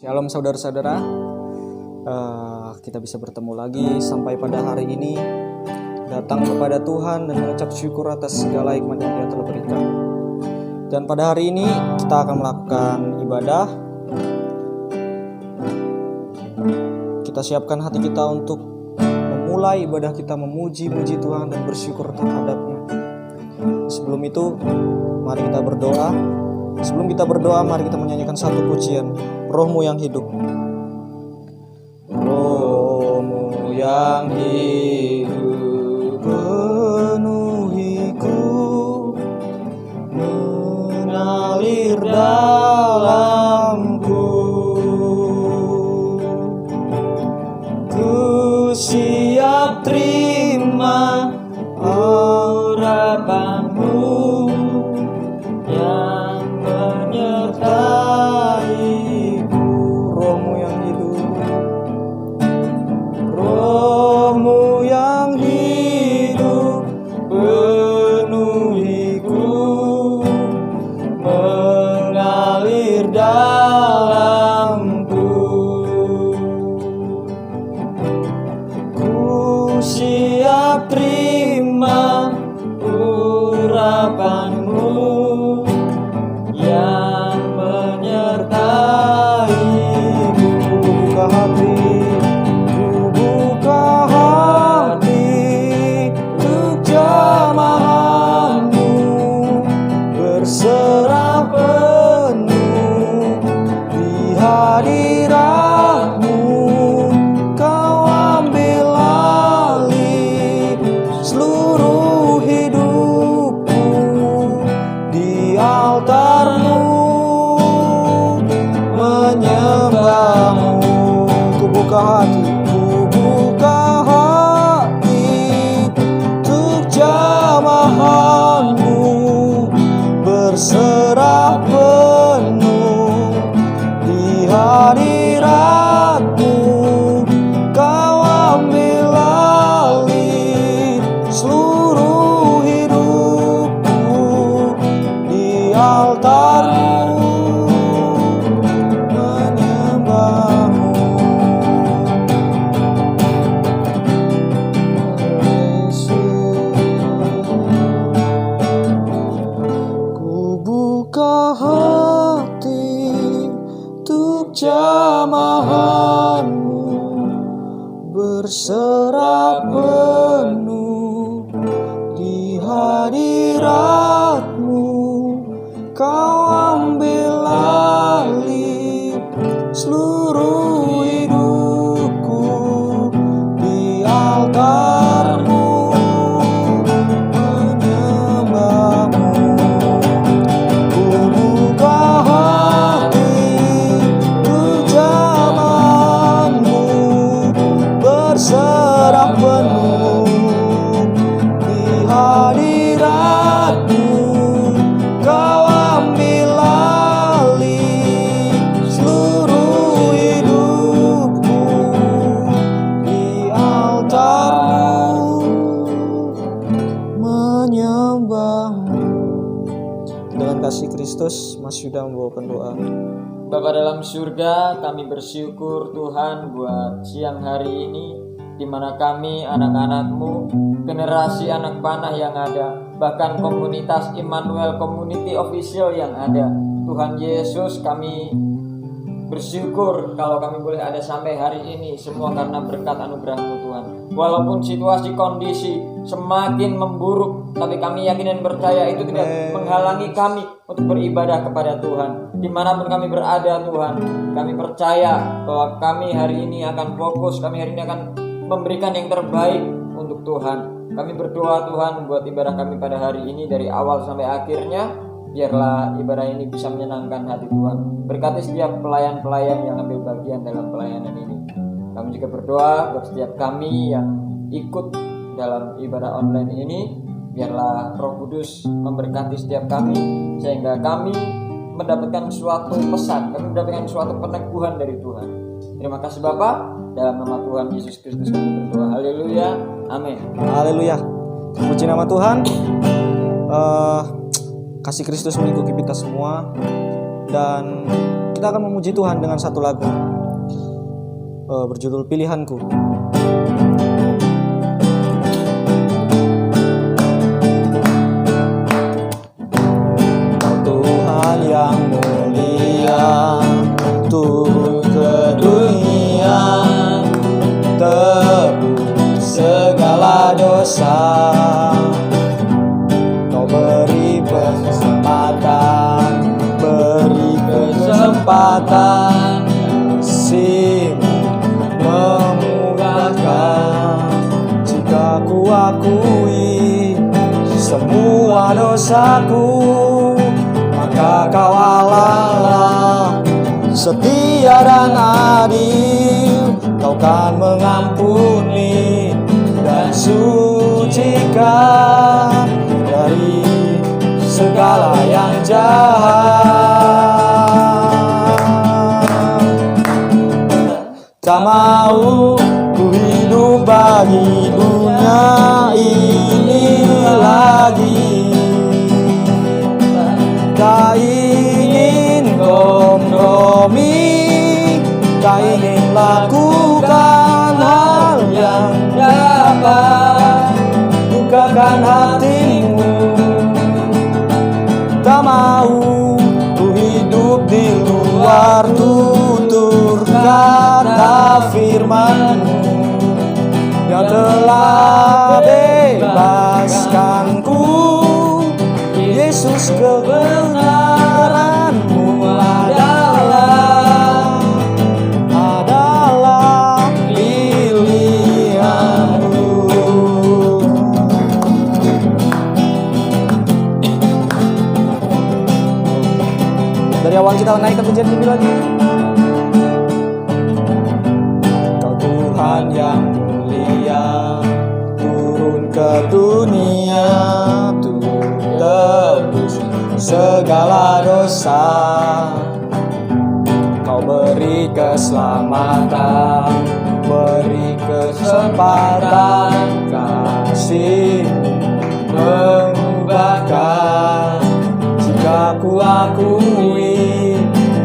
Shalom saudara-saudara, kita bisa bertemu lagi sampai pada hari ini, datang kepada Tuhan dan mengucap syukur atas segala hikmat yang Dia telah berikan. Dan pada hari ini kita akan melakukan ibadah. Kita siapkan hati kita untuk memulai ibadah kita, memuji-muji Tuhan dan bersyukur terhadapnya. Sebelum itu, mari kita berdoa. Sebelum kita berdoa, mari kita menyanyikan satu pujian, Rohmu yang hidup. Rohmu yang hidup penuhiku, mengalir dalamku. Ku siap terima urapanmu yang menyertaiku. Rohmu yang hidup, Rohmu yang hidup penuhiku, mengalir dalamku. Ku siap terima urapanmu yang menyertaiku. Buka hati, ku buka hati untuk jamahanmu, berserah penuh di hadiratmu. Kau ambil alih seluruh hidupku di altarmu, menyembahmu. Ku buka hati, ku buka hati untuk jamahanmu, berserah penuh di hadiratmu. Kau ambil alih seluruh hidupku di altarmu, menyembahmu. Yesus, ku buka hati untuk jamahanmu, berserah penuh di hadiratmu. Kau ambil alih seluruh hidupku di altarmu, menyembahmu. Ku buka hati untuk jamahanmu, berserah penuh di hadiratmu. Kau ambil alih seluruh hidupku di altarmu, menyembahmu. Dengan kasih Kristus, Mas Yuda membawakan doa. Bapa dalam surga, kami bersyukur Tuhan buat siang hari ini, di mana kami anak-anak-Mu, generasi anak panah yang ada, bahkan komunitas Immanuel Community Official yang ada. Tuhan Yesus, kami bersyukur kalau kami boleh ada sampai hari ini, semua karena berkat anugerah-Mu Tuhan. Walaupun situasi kondisi semakin memburuk, tapi kami yakin dan percaya itu tidak menghalangi kami untuk beribadah kepada Tuhan. Dimanapun kami berada Tuhan, kami percaya bahwa kami hari ini akan fokus, kami hari ini akan memberikan yang terbaik untuk Tuhan. Kami berdoa Tuhan buat ibadah kami pada hari ini dari awal sampai akhirnya, biarlah ibadah ini bisa menyenangkan hati Tuhan. Berkati setiap pelayan-pelayan yang ambil bagian dalam pelayanan ini. Kami juga berdoa buat setiap kami yang ikut dalam ibadah online ini, biarlah Roh Kudus memberkati setiap kami, sehingga kami mendapatkan suatu pesan, kami mendapatkan suatu peneguhan dari Tuhan. Terima kasih Bapa, dalam nama Tuhan Yesus Kristus kami berdoa. Haleluya, amin. Haleluya, puji nama Tuhan. Kasih Kristus mengikuti kita semua. Dan kita akan memuji Tuhan dengan satu lagu berjudul Pilihanku. Tuhan yang mulia turun ke dunia, tebus segala dosa. Kau beri kesempatan, kasih-Mu memudahkan. Jika ku akui semua dosaku, maka Kau Allah setia dan adil. Kau kan mengampuni dan sucikan dari segala yang jahat. Tak mau ku hidup bagi dunia ini lagi. Tak ingin kompromi, tak ingin lakukan hal yang dapat bukakan hatimu. Tak mau ku hidup di luar tutur kata firman-Mu yang telah bebaskanku. Yesus, kebenaran-Mu adalah pilihan-Mu. Dari awal kita naikkan pujian ini lagi. Kau Tuhan yang mulia turun ke dunia, tebus segala dosa. Kau beri keselamatan, beri kesempatan, kasih mengubahkan. Jika ku akui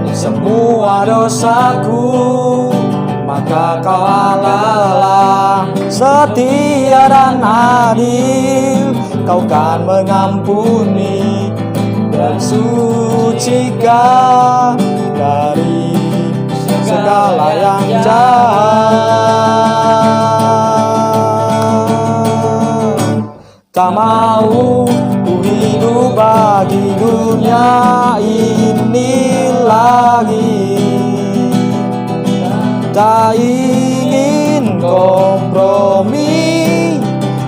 semua dosaku, maka Kau Allah setia dan adil. Kau kan mengampuni dan sucikan dari segala yang jahat. Tak mau ku hidup bagi dunia ini lagi. Tak ingin kompromi,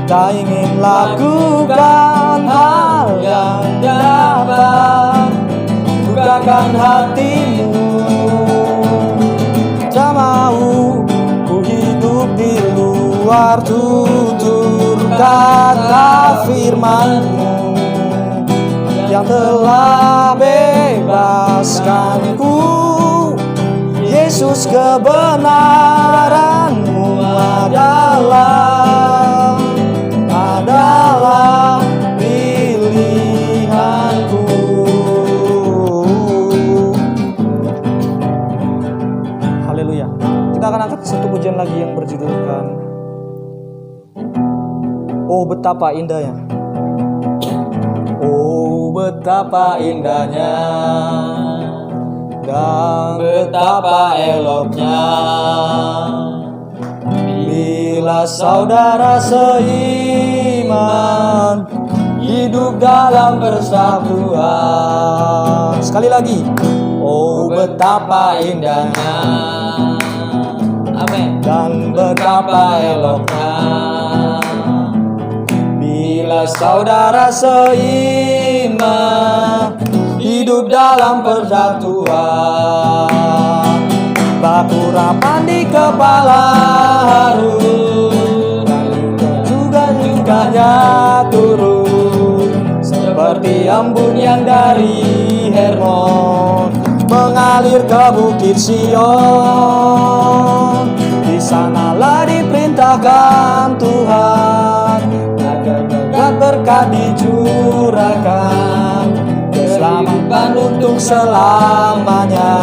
tak ingin lakukan hal yang dapat bukakan hatimu. Tak mau ku hidup di luar tutur kata firman-Mu yang telah bebaskanku. Yesus, kebenaran-Mu adalah pilihanku. Haleluya. Kita akan angkat satu pujian lagi yang berjudulkan Oh betapa indahnya. Oh betapa indahnya dan betapa eloknya bila saudara seiman hidup dalam persatuan. Sekali lagi. Oh betapa indahnya, amin, dan betapa eloknya bila saudara seiman hidup dalam persatuan. Batu rapan di kepala Harun, juga juganya turun seperti embun yang dari Hermon mengalir ke bukit Sion. Di sanalah diperintahkan Tuhan agar berkat dicurahkan, keselamatan menyimpan untuk selamanya.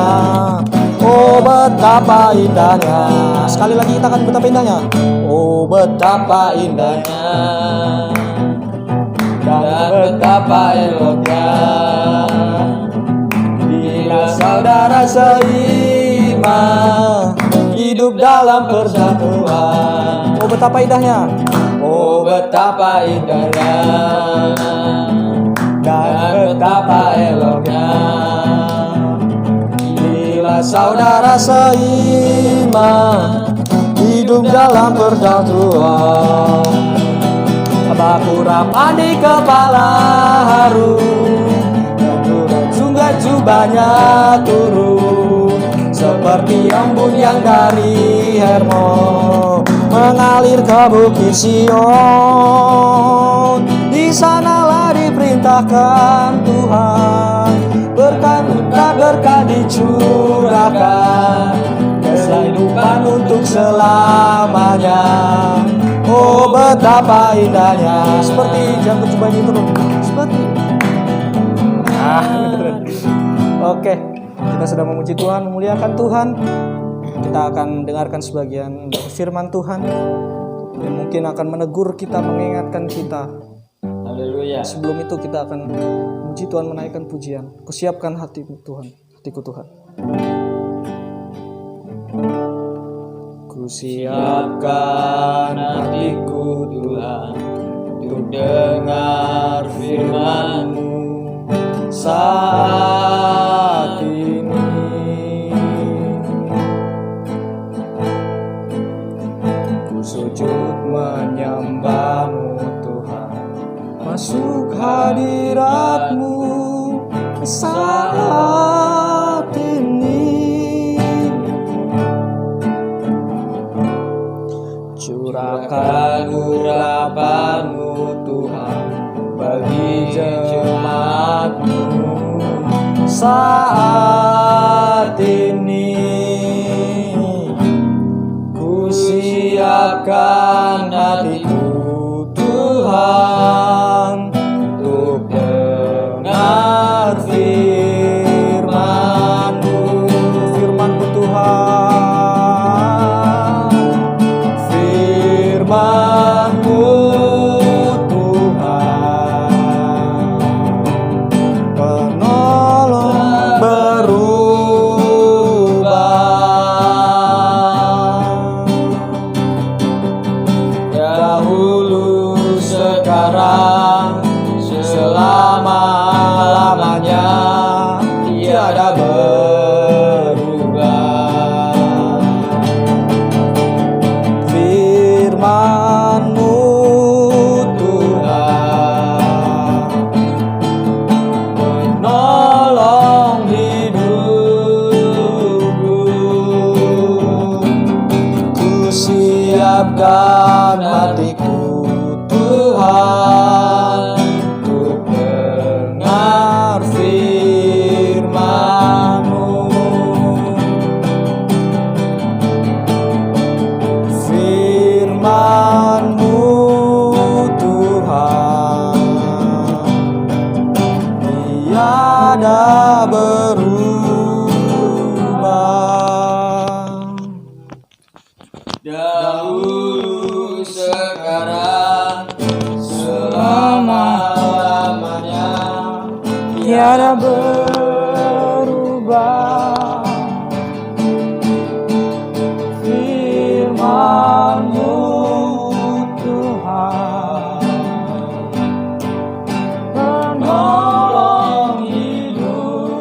Oh betapa indahnya. Sekali lagi kita akan betapa indahnya. Oh betapa indahnya dan betapa eloknya bila saudara seiman hidup dalam persatuan. Oh betapa indahnya. Oh betapa indahnya dan betapa eloknya bila saudara seiman hidup dalam persatuan. Bakura di kepala harum dan sungai jubahnya turun seperti embun yang dari Hermon mengalir ke bukit Sion. Di sanalah diperintahkan Tuhan berkat dicurahkan kehidupan untuk selamanya. Oh betapa indahnya. Seperti jam berjubah itu loh. Seperti Oke, kita sedang memuji Tuhan, memuliakan Tuhan. Kita akan dengarkan sebagian dari firman Tuhan yang mungkin akan menegur kita, mengingatkan kita. Haleluya. Sebelum itu kita akan memuji Tuhan, menaikkan pujian. Kusiapkan hatimu Tuhan, hatiku Tuhan. Kusiapkan hatiku Tuhan untuk dengar firman-Mu saat ini. Ku sujud menyembah-Mu Tuhan, masuk hadirat-Mu saat ini. Curahkan urapan-Mu Tuhan bagi jemaat-Mu saat ini. Ku siapkan hatiku Tuhan untuk dengar firman-Mu, firman-Mu Tuhan. Firman-Mu Tuhan, penolong berubah, dahulu, sekarang, selama-lamanya, tiada berubah. Firman-Mu Tuhan, menolong hidupku. Ku siapkan hatiku Tuhan untuk dengar firman-Mu. Firman-Mu Tuhan, tiada berubah. Dahulu, sekarang, selama-lamanya, tiada berubah. Firman-Mu Tuhan, penolong hidupku.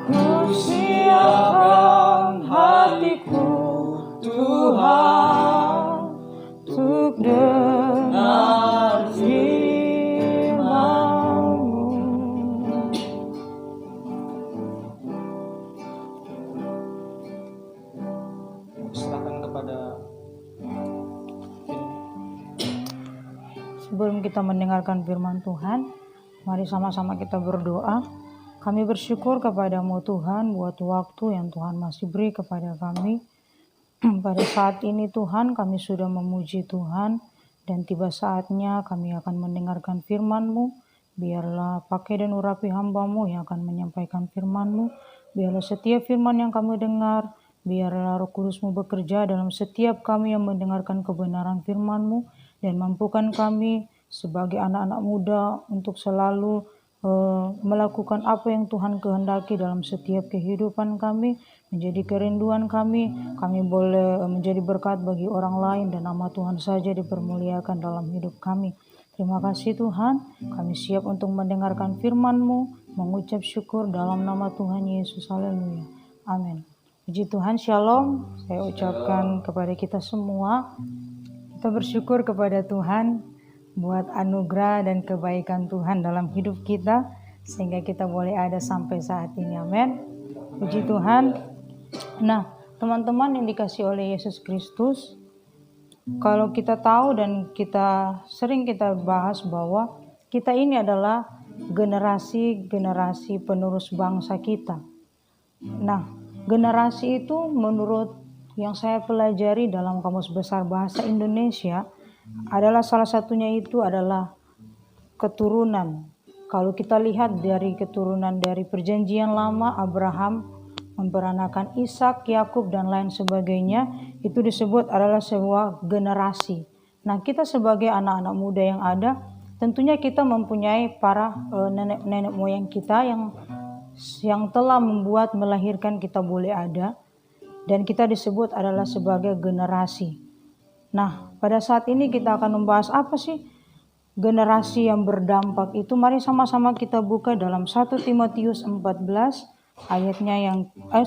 Ku siapkan hatiku Tuhan untuk dengar firman-Mu. Silakan kepada Sebelum kita mendengarkan firman Tuhan, mari sama-sama kita berdoa. Kami bersyukur kepada-Mu Tuhan buat waktu yang Tuhan masih beri kepada kami. Pada saat ini Tuhan, kami sudah memuji Tuhan dan tiba saatnya kami akan mendengarkan firman-Mu. Biarlah pakai dan urapi hamba-Mu yang akan menyampaikan firman-Mu. Biarlah setiap firman yang kami dengar, biarlah Roh Kudus-Mu bekerja dalam setiap kami yang mendengarkan kebenaran firman-Mu, dan mampukan kami sebagai anak-anak muda untuk selalu melakukan apa yang Tuhan kehendaki dalam setiap kehidupan kami, menjadi kerinduan kami boleh menjadi berkat bagi orang lain, dan nama Tuhan saja dipermuliakan dalam hidup kami. Terima kasih Tuhan, kami siap untuk mendengarkan firman-Mu, mengucap syukur dalam nama Tuhan Yesus. Haleluya. Amin. Puji Tuhan, shalom. Saya ucapkan kepada kita semua, kita bersyukur kepada Tuhan buat anugerah dan kebaikan Tuhan dalam hidup kita, sehingga kita boleh ada sampai saat ini. Amin. Puji Tuhan. Nah, teman-teman yang dikasihi oleh Yesus Kristus, kalau kita tahu dan kita sering kita bahas bahwa kita ini adalah generasi penerus bangsa kita. Nah, generasi itu menurut yang saya pelajari dalam Kamus Besar Bahasa Indonesia adalah salah satunya itu adalah keturunan. Kalau kita lihat dari keturunan dari Perjanjian Lama, Abraham memperanakan Ishak, Yakub dan lain sebagainya, itu disebut adalah sebuah generasi. Nah, kita sebagai anak-anak muda yang ada, tentunya kita mempunyai para nenek moyang kita yang telah membuat melahirkan kita boleh ada, dan kita disebut adalah sebagai generasi. Nah, pada saat ini kita akan membahas apa sih generasi yang berdampak itu. Mari sama-sama kita buka dalam 1 Timotius 14 ayatnya yang 1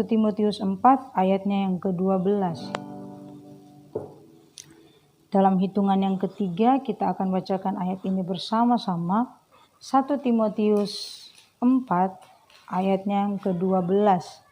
Timotius 4 ayatnya yang ke-12. Dalam hitungan yang ketiga kita akan bacakan ayat ini bersama-sama. 1 Timotius 4 ayatnya yang ke-12.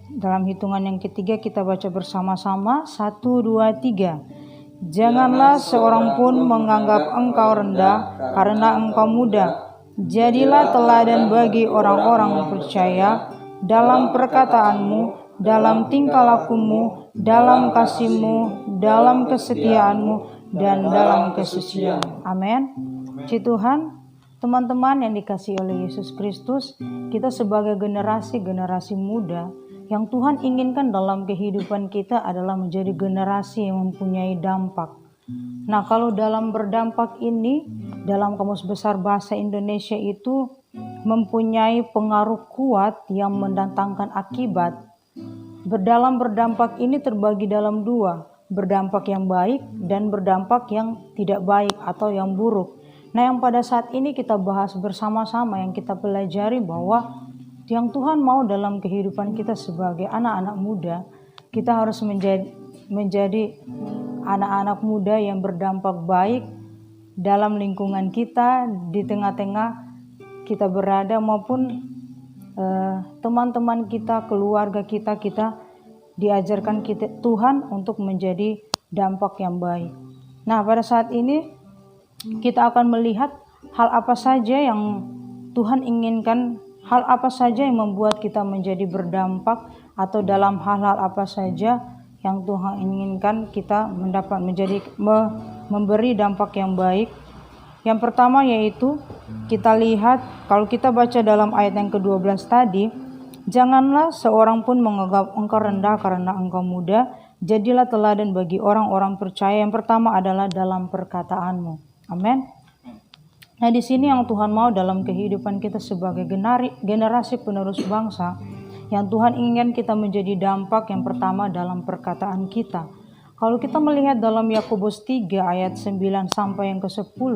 Dalam hitungan yang ketiga kita baca bersama-sama. 1, 2, 3. Janganlah seorang pun menganggap engkau rendah karena engkau muda. Jadilah teladan bagi orang-orang percaya dalam perkataanmu, dalam tingkah lakumu, dalam kasihmu, dalam kesetiaanmu, dan dalam kesucian. Amin. Puji Tuhan. Teman-teman yang dikasihi oleh Yesus Kristus, kita sebagai generasi muda yang Tuhan inginkan dalam kehidupan kita adalah menjadi generasi yang mempunyai dampak. Nah, kalau dalam berdampak ini, dalam Kamus Besar Bahasa Indonesia itu mempunyai pengaruh kuat yang mendatangkan akibat. Dalam berdampak ini terbagi dalam dua, berdampak yang baik dan berdampak yang tidak baik atau yang buruk. Nah, yang pada saat ini kita bahas bersama-sama, yang kita pelajari bahwa yang Tuhan mau dalam kehidupan kita sebagai anak-anak muda, kita harus menjadi anak-anak muda yang berdampak baik dalam lingkungan kita, di tengah-tengah kita berada, maupun teman-teman kita, keluarga kita diajarkan Tuhan untuk menjadi dampak yang baik. Nah, pada saat ini kita akan melihat hal apa saja yang Tuhan inginkan, hal apa saja yang membuat kita menjadi berdampak, atau dalam hal-hal apa saja yang Tuhan inginkan kita mendapat memberi dampak yang baik. Yang pertama yaitu kita lihat, kalau kita baca dalam ayat yang ke-12 tadi, janganlah seorang pun menganggap engkau rendah karena engkau muda, jadilah teladan bagi orang-orang percaya. Yang pertama adalah dalam perkataanmu. Amin. Nah, di sini yang Tuhan mau dalam kehidupan kita sebagai generasi penerus bangsa, yang Tuhan inginkan kita menjadi dampak, yang pertama dalam perkataan kita. Kalau kita melihat dalam Yakobus 3 ayat 9 sampai yang ke-10,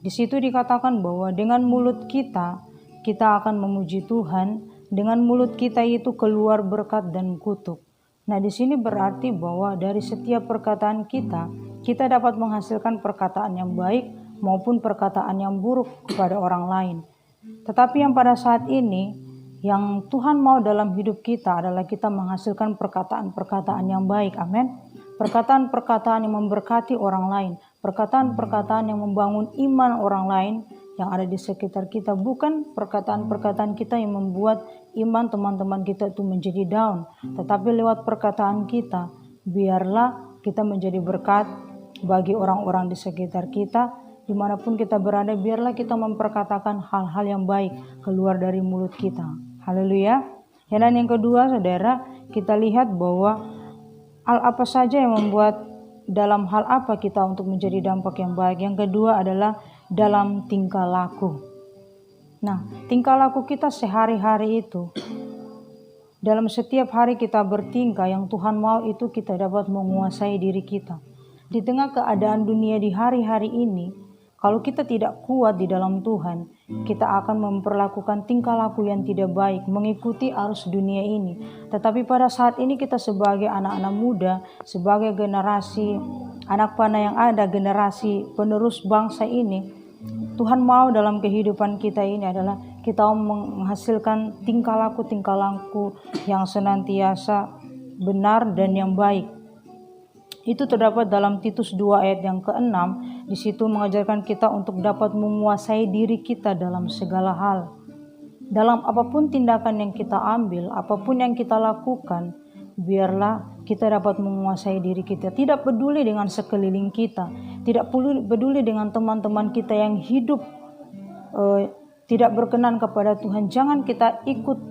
di situ dikatakan bahwa dengan mulut kita akan memuji Tuhan, dengan mulut kita itu keluar berkat dan kutuk. Nah, di sini berarti bahwa dari setiap perkataan kita dapat menghasilkan perkataan yang baik maupun perkataan yang buruk kepada orang lain. Tetapi yang pada saat ini, yang Tuhan mau dalam hidup kita adalah kita menghasilkan perkataan-perkataan yang baik. Amin. Perkataan-perkataan yang memberkati orang lain, perkataan-perkataan yang membangun iman orang lain yang ada di sekitar kita, bukan perkataan-perkataan kita yang membuat iman teman-teman kita itu menjadi down, tetapi lewat perkataan kita biarlah kita menjadi berkat bagi orang-orang di sekitar kita, dimanapun kita berada, biarlah kita memperkatakan hal-hal yang baik keluar dari mulut kita. Haleluya. Dan yang kedua, saudara, kita lihat bahwa hal apa saja yang membuat, dalam hal apa kita untuk menjadi dampak yang baik. Yang kedua adalah dalam tingkah laku. Nah, tingkah laku kita sehari-hari itu, dalam setiap hari kita bertingkah, yang Tuhan mau itu kita dapat menguasai diri kita. Di tengah keadaan dunia di hari-hari ini, kalau kita tidak kuat di dalam Tuhan, kita akan memperlakukan tingkah laku yang tidak baik, mengikuti arus dunia ini. Tetapi pada saat ini kita sebagai anak-anak muda, sebagai generasi anak panah yang ada, generasi penerus bangsa ini, Tuhan mau dalam kehidupan kita ini adalah kita menghasilkan tingkah laku yang senantiasa benar dan yang baik. Itu terdapat dalam Titus 2 ayat yang ke-6. Di situ mengajarkan kita untuk dapat menguasai diri kita dalam segala hal. Dalam apapun tindakan yang kita ambil, apapun yang kita lakukan, biarlah kita dapat menguasai diri kita. Tidak peduli dengan sekeliling kita, tidak peduli dengan teman-teman kita yang hidup tidak berkenan kepada Tuhan. Jangan kita ikut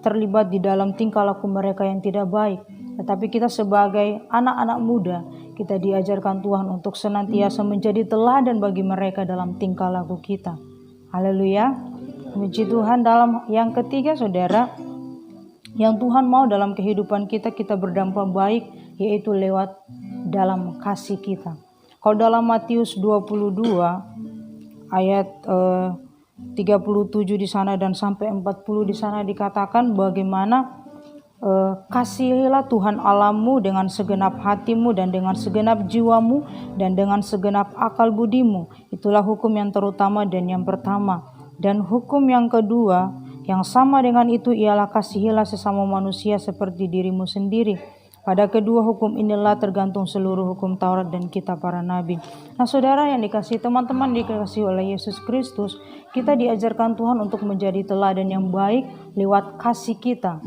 terlibat di dalam tingkah laku mereka yang tidak baik. Tetapi kita sebagai anak-anak muda, kita diajarkan Tuhan untuk senantiasa menjadi teladan bagi mereka dalam tingkah laku kita. Haleluya. Puji Tuhan. Dalam yang ketiga, saudara, yang Tuhan mau dalam kehidupan kita, kita berdampak baik, yaitu lewat dalam kasih kita. Kalau dalam Matius 22 ayat 37 di sana dan sampai 40 di sana dikatakan bagaimana kasihilah Tuhan Allahmu dengan segenap hatimu dan dengan segenap jiwamu dan dengan segenap akal budimu. Itulah hukum yang terutama dan yang pertama. Dan hukum yang kedua yang sama dengan itu ialah kasihilah sesama manusia seperti dirimu sendiri. Pada kedua hukum inilah tergantung seluruh hukum Taurat dan kitab para nabi. Nah, saudara yang dikasihi, teman-teman dikasihi oleh Yesus Kristus, kita diajarkan Tuhan untuk menjadi teladan yang baik lewat kasih kita.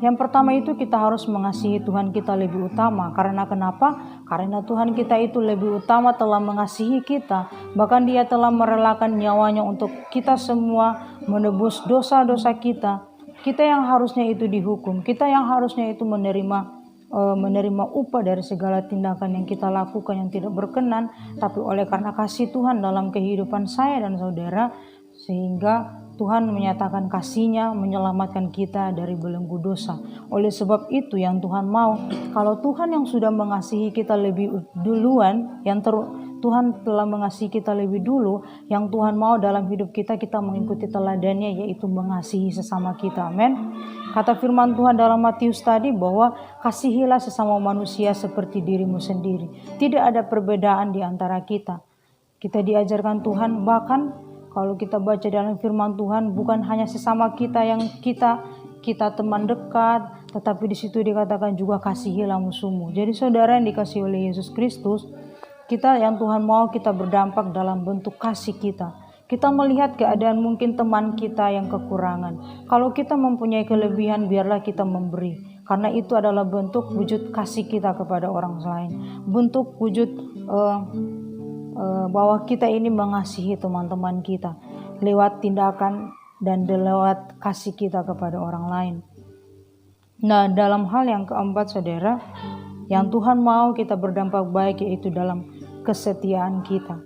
Yang pertama itu kita harus mengasihi Tuhan kita lebih utama. Karena kenapa? Karena Tuhan kita itu lebih utama telah mengasihi kita. Bahkan Dia telah merelakan nyawanya untuk kita semua, menebus dosa-dosa kita. Kita yang harusnya itu dihukum. Kita yang harusnya itu menerima upah dari segala tindakan yang kita lakukan yang tidak berkenan. Tapi oleh karena kasih Tuhan dalam kehidupan saya dan saudara, sehingga Tuhan menyatakan kasih-Nya menyelamatkan kita dari belenggu dosa. Oleh sebab itu yang Tuhan mau, kalau Tuhan yang sudah mengasihi kita lebih duluan, Tuhan telah mengasihi kita lebih dulu, yang Tuhan mau dalam hidup kita, kita mengikuti teladannya, yaitu mengasihi sesama kita. Amin. Kata firman Tuhan dalam Matius tadi bahwa kasihilah sesama manusia seperti dirimu sendiri. Tidak ada perbedaan di antara kita. Kita diajarkan Tuhan, bahkan kalau kita baca dalam firman Tuhan, bukan hanya sesama kita yang kita teman dekat, tetapi di situ dikatakan juga kasihilah musuhmu. Jadi saudara yang dikasihi oleh Yesus Kristus, kita yang Tuhan mau kita berdampak dalam bentuk kasih kita. Kita melihat keadaan mungkin teman kita yang kekurangan. Kalau kita mempunyai kelebihan, biarlah kita memberi. Karena itu adalah bentuk wujud kasih kita kepada orang lain. Bentuk wujud bahwa kita ini mengasihi teman-teman kita lewat tindakan dan lewat kasih kita kepada orang lain. Nah, dalam hal yang keempat, saudara, yang Tuhan mau kita berdampak baik, yaitu dalam kesetiaan kita.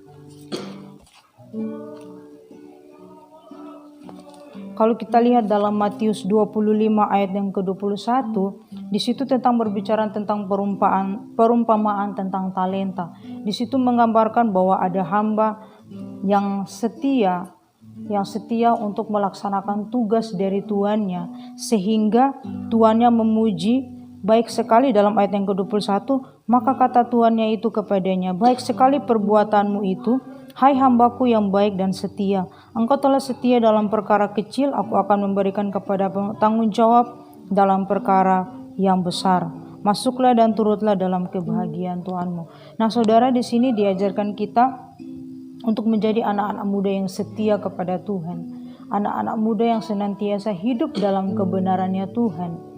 Kalau kita lihat dalam Matius 25 ayat yang ke-21, di situ tentang berbicara tentang perumpamaan tentang talenta. Di situ menggambarkan bahwa ada hamba yang setia untuk melaksanakan tugas dari tuannya, sehingga tuannya memuji. Baik sekali dalam ayat yang ke-21, maka kata tuannya itu kepadanya, baik sekali perbuatanmu itu, hai hambaku yang baik dan setia. Engkau telah setia dalam perkara kecil, aku akan memberikan kepada tanggung jawab dalam perkara yang besar. Masuklah dan turutlah dalam kebahagiaan Tuhanmu. Nah, saudara, di sini diajarkan kita untuk menjadi anak-anak muda yang setia kepada Tuhan. Anak-anak muda yang senantiasa hidup dalam kebenarannya Tuhan.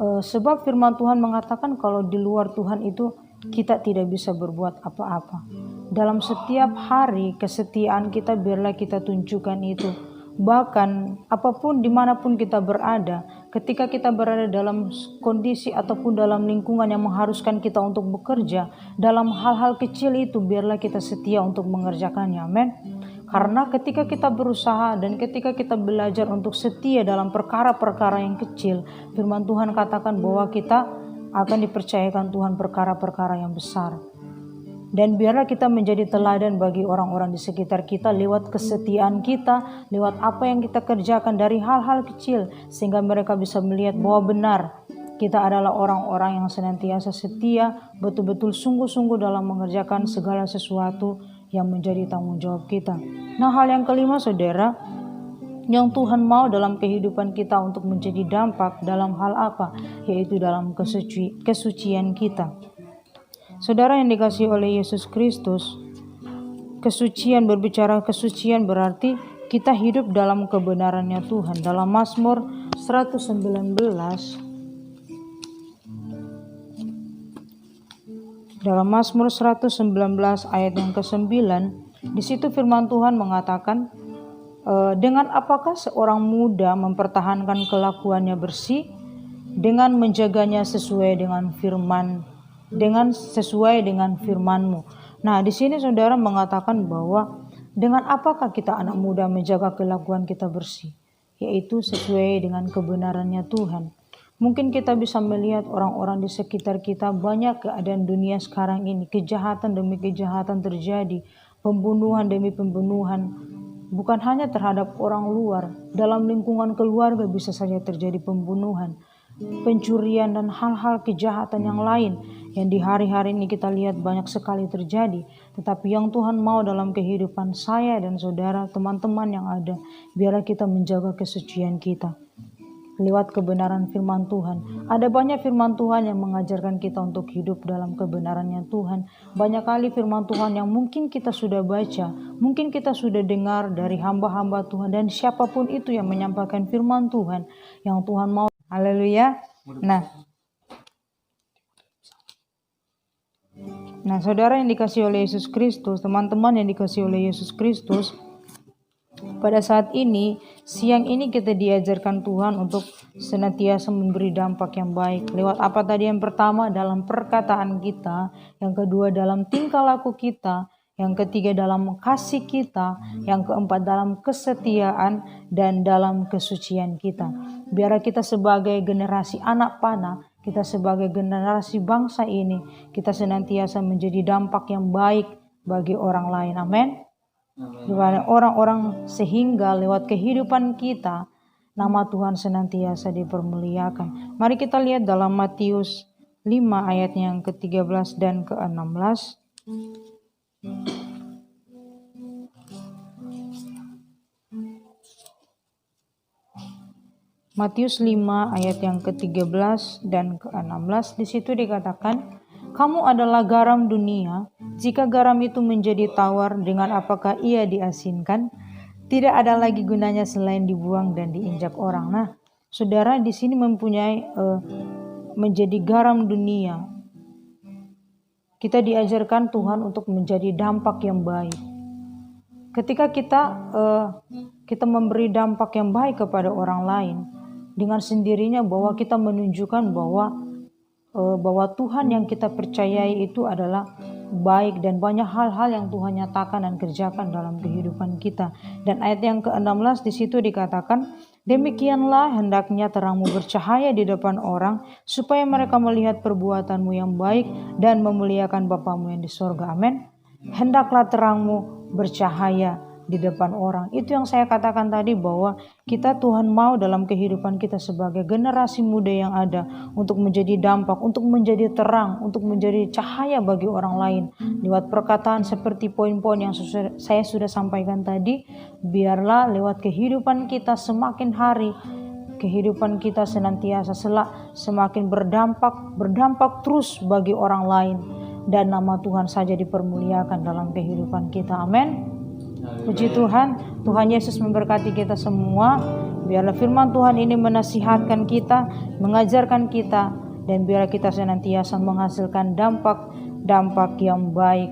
Sebab firman Tuhan mengatakan kalau di luar Tuhan itu kita tidak bisa berbuat apa-apa. Dalam setiap hari kesetiaan kita biarlah kita tunjukkan itu. Bahkan apapun dimanapun kita berada, ketika kita berada dalam kondisi ataupun dalam lingkungan yang mengharuskan kita untuk bekerja, dalam hal-hal kecil itu biarlah kita setia untuk mengerjakannya. Amin. Karena ketika kita berusaha dan ketika kita belajar untuk setia dalam perkara-perkara yang kecil, firman Tuhan katakan bahwa kita akan dipercayakan Tuhan perkara-perkara yang besar. Dan biarlah kita menjadi teladan bagi orang-orang di sekitar kita lewat kesetiaan kita, lewat apa yang kita kerjakan dari hal-hal kecil, sehingga mereka bisa melihat bahwa benar kita adalah orang-orang yang senantiasa setia, betul-betul sungguh-sungguh dalam mengerjakan segala sesuatu yang menjadi tanggung jawab kita. Nah, hal yang kelima, saudara, yang Tuhan mau dalam kehidupan kita untuk menjadi dampak dalam hal apa? Yaitu dalam kesucian kita. Saudara yang dikasihi oleh Yesus Kristus, kesucian, berbicara kesucian berarti kita hidup dalam kebenarannya Tuhan. Dalam Mazmur 119 ayat yang ke-9, di situ firman Tuhan mengatakan, dengan apakah seorang muda mempertahankan kelakuannya bersih, dengan menjaganya sesuai dengan firman-Mu. Nah, di sini saudara mengatakan bahwa dengan apakah kita anak muda menjaga kelakuan kita bersih, yaitu sesuai dengan kebenarannya Tuhan. Mungkin kita bisa melihat orang-orang di sekitar kita, banyak keadaan dunia sekarang ini, kejahatan demi kejahatan terjadi, pembunuhan demi pembunuhan, bukan hanya terhadap orang luar, dalam lingkungan keluarga bisa saja terjadi pembunuhan, pencurian dan hal-hal kejahatan yang lain yang di hari-hari ini kita lihat banyak sekali terjadi. Tetapi yang Tuhan mau dalam kehidupan saya dan saudara, teman-teman yang ada, biarlah kita menjaga kesucian kita lewat kebenaran firman Tuhan. Ada banyak firman Tuhan yang mengajarkan kita untuk hidup dalam kebenarannya Tuhan. Banyak kali firman Tuhan yang mungkin kita sudah baca, mungkin kita sudah dengar dari hamba-hamba Tuhan, dan siapapun itu yang menyampaikan firman Tuhan yang Tuhan mau. Haleluya. Nah, saudara yang dikasihi oleh Yesus Kristus, teman-teman yang dikasihi oleh Yesus Kristus, pada saat ini, siang ini kita diajarkan Tuhan untuk senantiasa memberi dampak yang baik. Lewat apa tadi? Yang pertama dalam perkataan kita, yang kedua dalam tingkah laku kita, yang ketiga dalam kasih kita, yang keempat dalam kesetiaan, dan dalam kesucian kita. Biar kita sebagai generasi anak panah, kita sebagai generasi bangsa ini, kita senantiasa menjadi dampak yang baik bagi orang lain. Amin. Kepada orang-orang, sehingga lewat kehidupan kita nama Tuhan senantiasa dipermuliakan. Mari kita lihat dalam Matius 5 ayat yang ke-13 dan ke-16. Matius 5 ayat yang ke-13 dan ke-16, di situ dikatakan, kamu adalah garam dunia. Jika garam itu menjadi tawar, dengan apakah ia diasinkan? Tidak ada lagi gunanya selain dibuang dan diinjak orang. Nah, saudara di sini mempunyai menjadi garam dunia. Kita diajarkan Tuhan untuk menjadi dampak yang baik. Ketika kita memberi dampak yang baik kepada orang lain, dengan sendirinya bahwa kita menunjukkan bahwa Tuhan yang kita percayai itu adalah baik, dan banyak hal-hal yang Tuhan nyatakan dan kerjakan dalam kehidupan kita. Dan ayat yang ke-16 di situ dikatakan, demikianlah hendaknya terangmu bercahaya di depan orang, supaya mereka melihat perbuatanmu yang baik dan memuliakan Bapamu yang di sorga. Amin. Hendaklah terangmu bercahaya di depan orang. Itu yang saya katakan tadi, bahwa kita Tuhan mau dalam kehidupan kita sebagai generasi muda yang ada untuk menjadi dampak, untuk menjadi terang, untuk menjadi cahaya bagi orang lain. Lewat perkataan seperti poin-poin yang saya sudah sampaikan tadi, biarlah lewat kehidupan kita semakin hari, kehidupan kita senantiasa semakin berdampak terus bagi orang lain, dan nama Tuhan saja dipermuliakan dalam kehidupan kita. Amin. Puji Tuhan, Tuhan Yesus memberkati kita semua. Biarlah firman Tuhan ini menasihatkan kita, mengajarkan kita, dan biarlah kita senantiasa menghasilkan dampak yang baik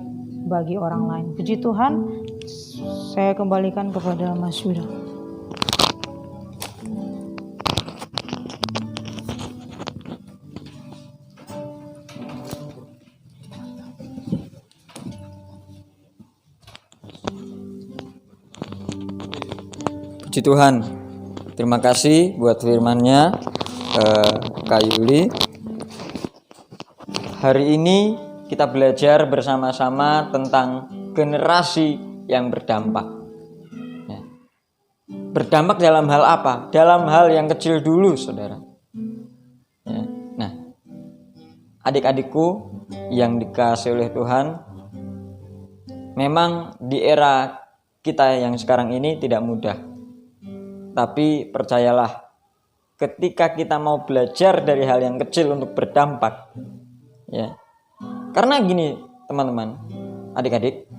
bagi orang lain. Puji Tuhan, saya kembalikan kepada Mas Yuda. Puji Tuhan, terima kasih buat firman-Nya Kak Yuli. Hari ini kita belajar bersama-sama tentang generasi yang berdampak. Ya. Berdampak dalam hal apa? Dalam hal yang kecil dulu, saudara. Ya. Nah, adik-adikku yang dikasihi oleh Tuhan, memang di era kita yang sekarang ini tidak mudah. Tapi percayalah, ketika kita mau belajar dari hal yang kecil untuk berdampak, ya. Karena gini, teman-teman, adik-adik,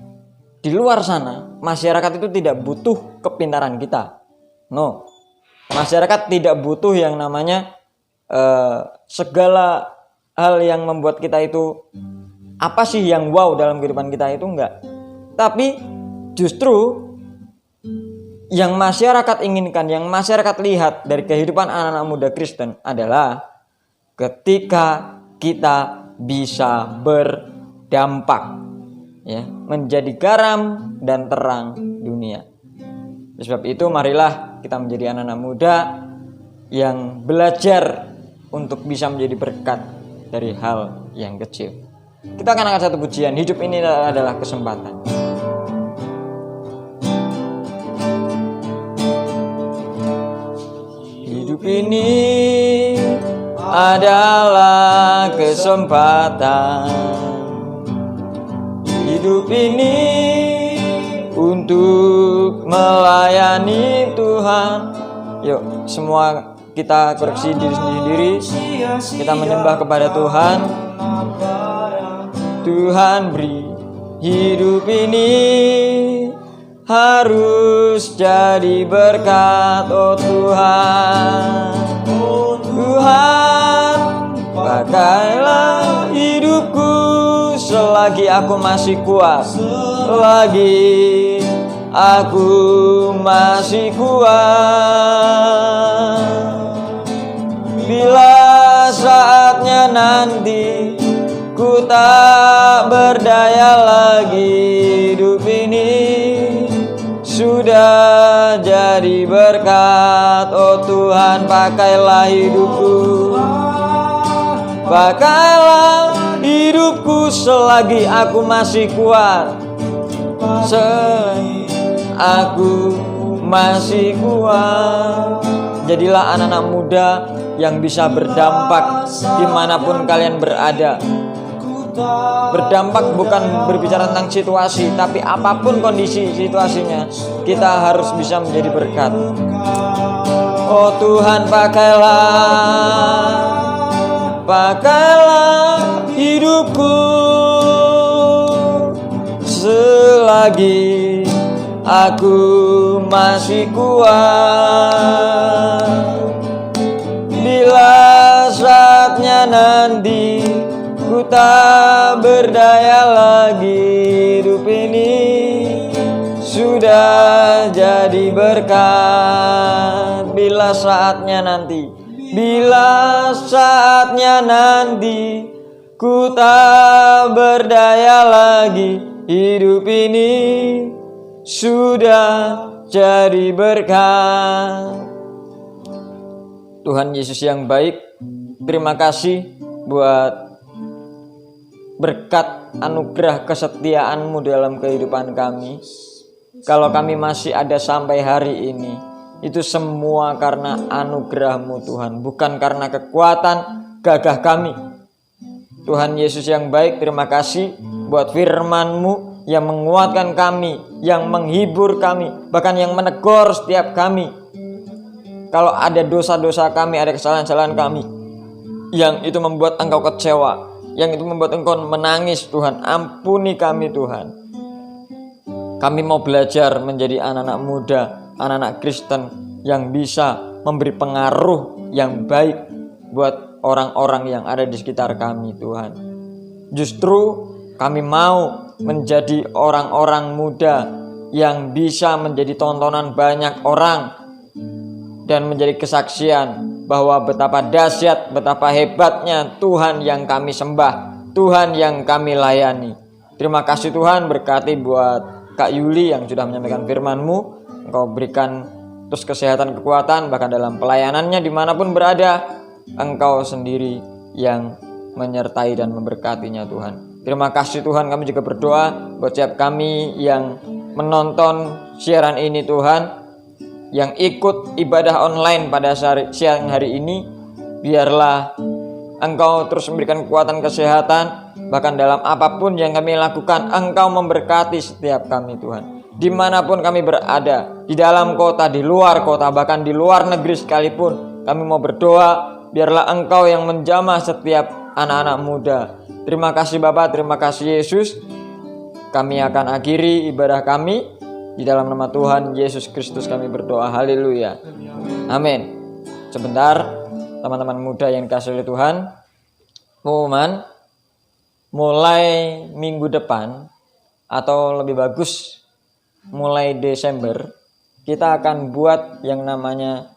di luar sana masyarakat itu tidak butuh kepintaran kita. No. Masyarakat tidak butuh yang namanya segala hal yang membuat kita itu apa sih yang wow dalam kehidupan kita itu enggak. Tapi justru yang masyarakat inginkan, yang masyarakat lihat dari kehidupan anak-anak muda Kristen adalah ketika kita bisa berdampak, ya, menjadi garam dan terang dunia. Oleh sebab itu marilah kita menjadi anak-anak muda yang belajar untuk bisa menjadi berkat dari hal yang kecil. Kita akan angkat satu pujian. Hidup ini adalah kesempatan. Hidup ini adalah kesempatan. Hidup ini untuk melayani Tuhan. Yuk, semua kita koreksi diri sendiri. Kita menyembah kepada Tuhan. Tuhan beri hidup ini harus jadi berkat, oh Tuhan. Tuhan, pakailah hidupku selagi aku masih kuat, selagi aku masih kuat. Bila saatnya nanti ku tak berdaya lagi, hidup ini sudah jadi berkat, oh Tuhan, pakailah hidupku. Pakailah hidupku selagi aku masih kuat, selagi aku masih kuat. Jadilah anak-anak muda yang bisa berdampak dimanapun kalian berada. Berdampak bukan berbicara tentang situasi, tapi apapun kondisi situasinya, kita harus bisa menjadi berkat. Oh Tuhan, pakailah hidupku selagi aku masih kuat. Bila saatnya nanti ku tak berdaya lagi, hidup ini sudah jadi berkat. Bila saatnya nanti ku tak berdaya lagi, hidup ini sudah jadi berkat. Tuhan Yesus yang baik, terima kasih buat berkat anugerah kesetiaan-Mu dalam kehidupan kami. Kalau kami masih ada sampai hari ini, itu semua karena anugerah-Mu Tuhan, bukan karena kekuatan gagah kami. Tuhan Yesus yang baik, terima kasih buat firman-Mu yang menguatkan kami, yang menghibur kami, bahkan yang menegur setiap kami. Kalau ada dosa-dosa kami, ada kesalahan-kesalahan kami yang itu membuat Engkau kecewa, yang itu membuat Engkau menangis, Tuhan, ampuni kami Tuhan. Kami mau belajar menjadi anak-anak muda, anak-anak Kristen yang bisa memberi pengaruh yang baik buat orang-orang yang ada di sekitar kami, Tuhan. Justru kami mau menjadi orang-orang muda yang bisa menjadi tontonan banyak orang dan menjadi kesaksian bahwa betapa dahsyat, betapa hebatnya Tuhan yang kami sembah, Tuhan yang kami layani. Terima kasih Tuhan, berkati buat Kak Yuli yang sudah menyampaikan firman-Mu. Engkau berikan terus kesehatan, kekuatan, bahkan dalam pelayanannya dimanapun berada, Engkau sendiri yang menyertai dan memberkatinya Tuhan. Terima kasih Tuhan, kami juga berdoa buat setiap kami yang menonton siaran ini Tuhan, yang ikut ibadah online pada siang hari ini. Biarlah Engkau terus memberikan kekuatan, kesehatan, bahkan dalam apapun yang kami lakukan, Engkau memberkati setiap kami Tuhan. Dimanapun kami berada, di dalam kota, di luar kota, bahkan di luar negeri sekalipun, kami mau berdoa, biarlah Engkau yang menjamah setiap anak-anak muda. Terima kasih Bapa, terima kasih Yesus. Kami akan akhiri ibadah kami. Di dalam nama Tuhan Yesus Kristus kami berdoa. Haleluya. Amin. Sebentar, teman-teman muda yang dikasihi oleh Tuhan, pengumuman mulai minggu depan, atau lebih bagus mulai Desember, kita akan buat yang namanya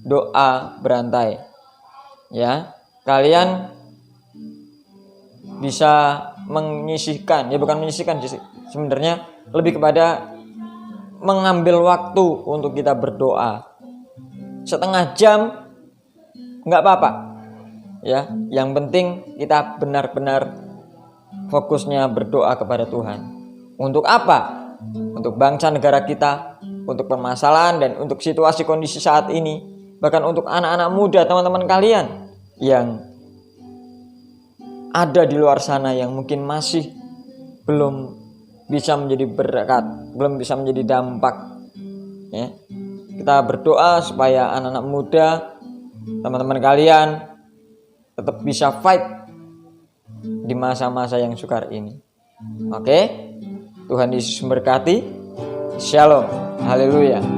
doa berantai. Ya, kalian bisa menyisihkan, ya bukan menyisihkan sih, sebenarnya lebih kepada mengambil waktu untuk kita berdoa. Setengah jam nggak apa-apa, ya. Yang penting kita benar-benar fokusnya berdoa kepada Tuhan. Untuk apa? Untuk bangsa negara kita, untuk permasalahan dan untuk situasi kondisi saat ini, bahkan untuk anak-anak muda, teman-teman kalian yang ada di luar sana yang mungkin masih belum bisa menjadi berkat, belum bisa menjadi dampak, ya. Kita berdoa supaya anak-anak muda, teman-teman kalian tetap bisa fight di masa-masa yang sukar ini. Oke? Tuhan Yesus memberkati. Shalom. Haleluya.